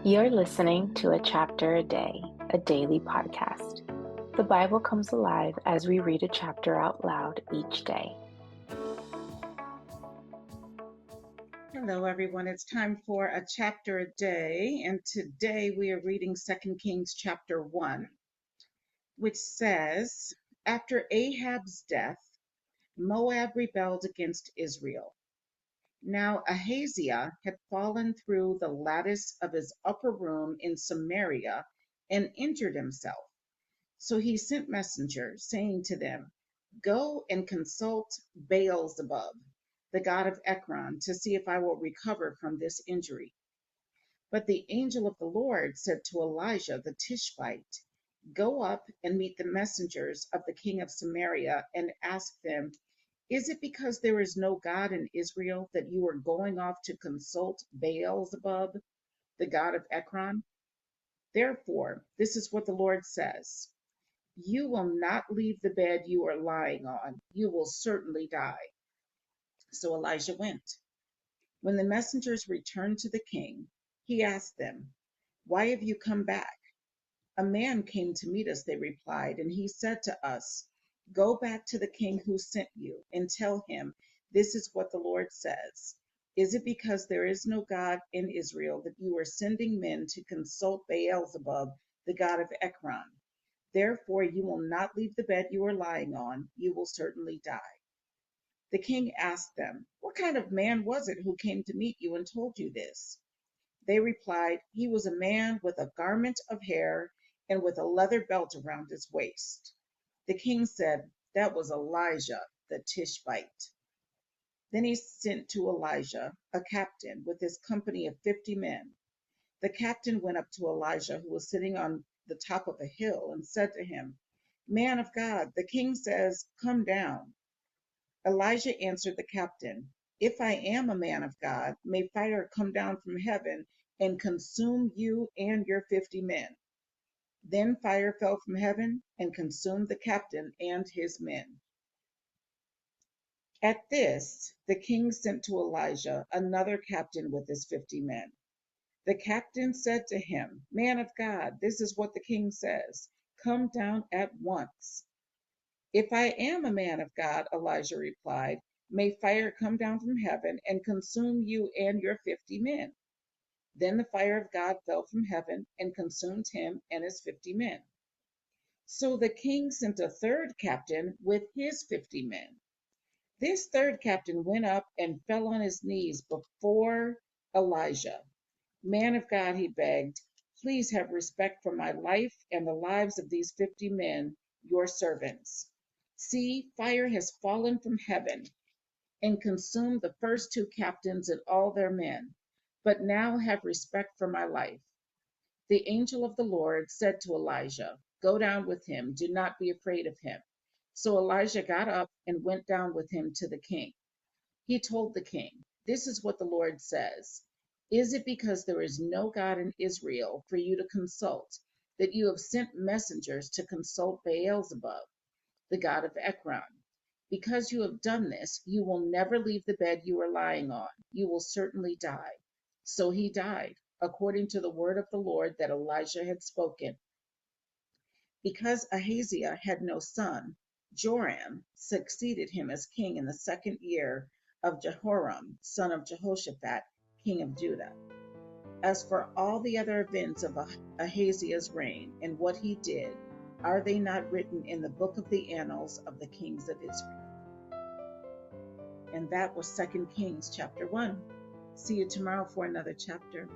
You're listening to A Chapter a Day, a daily podcast. The Bible comes alive as we read a chapter out loud each day. Hello, everyone. It's time for a chapter a day, and today we are reading 2 Kings chapter 1, which says, After Ahab's death, Moab rebelled against Israel. Now Ahaziah had fallen through the lattice of his upper room in Samaria and injured himself. So he sent messengers, saying to them, Go and consult Baal-zebub, the god of Ekron, to see if I will recover from this injury. But the angel of the Lord said to Elijah the Tishbite, Go up and meet the messengers of the king of Samaria and ask them, Is it because there is no God in Israel that you are going off to consult Baal-zebub, the god of Ekron? Therefore, this is what the Lord says. You will not leave the bed you are lying on. You will certainly die. So Elijah went. When the messengers returned to the king, he asked them, Why have you come back? A man came to meet us, they replied, and he said to us, Go back to the king who sent you and tell him, This is what the Lord says. Is it because there is no God in Israel that you are sending men to consult Baal-zebub, the god of Ekron? Therefore you will not leave the bed you are lying on. You will certainly die. The king asked them, What kind of man was it who came to meet you and told you this? They replied, He was a man with a garment of hair and with a leather belt around his waist. The king said, That was Elijah the Tishbite. Then he sent to Elijah a captain with his company of 50 men. The captain went up to Elijah, who was sitting on the top of a hill, and said to him, Man of God, the king says, Come down. Elijah answered the captain, If I am a man of God, may fire come down from heaven and consume you and your 50 men. Then fire fell from heaven and consumed the captain and his men. At this, the king sent to Elijah another captain with his 50 men. The captain said to him, Man of God, this is what the king says. Come down at once. If I am a man of God, Elijah replied, may fire come down from heaven and consume you and your 50 men. Then the fire of God fell from heaven and consumed him and his 50 men. So the king sent a third captain with his 50 men. This third captain went up and fell on his knees before Elijah. Man of God, he begged, please have respect for my life and the lives of these 50 men, your servants. See, fire has fallen from heaven and consumed the first two captains and all their men, but now have respect for my life. The angel of the Lord said to Elijah, Go down with him, do not be afraid of him. So Elijah got up and went down with him to the king. He told the king, This is what the Lord says. Is it because there is no God in Israel for you to consult, that you have sent messengers to consult Baal-zebub, the god of Ekron? Because you have done this, you will never leave the bed you are lying on. You will certainly die. So he died, according to the word of the Lord that Elijah had spoken. Because Ahaziah had no son, Joram succeeded him as king in the second year of Jehoram, son of Jehoshaphat, king of Judah. As for all the other events of Ahaziah's reign and what he did, are they not written in the book of the annals of the kings of Israel? And that was 2 Kings chapter 1. See you tomorrow for another chapter.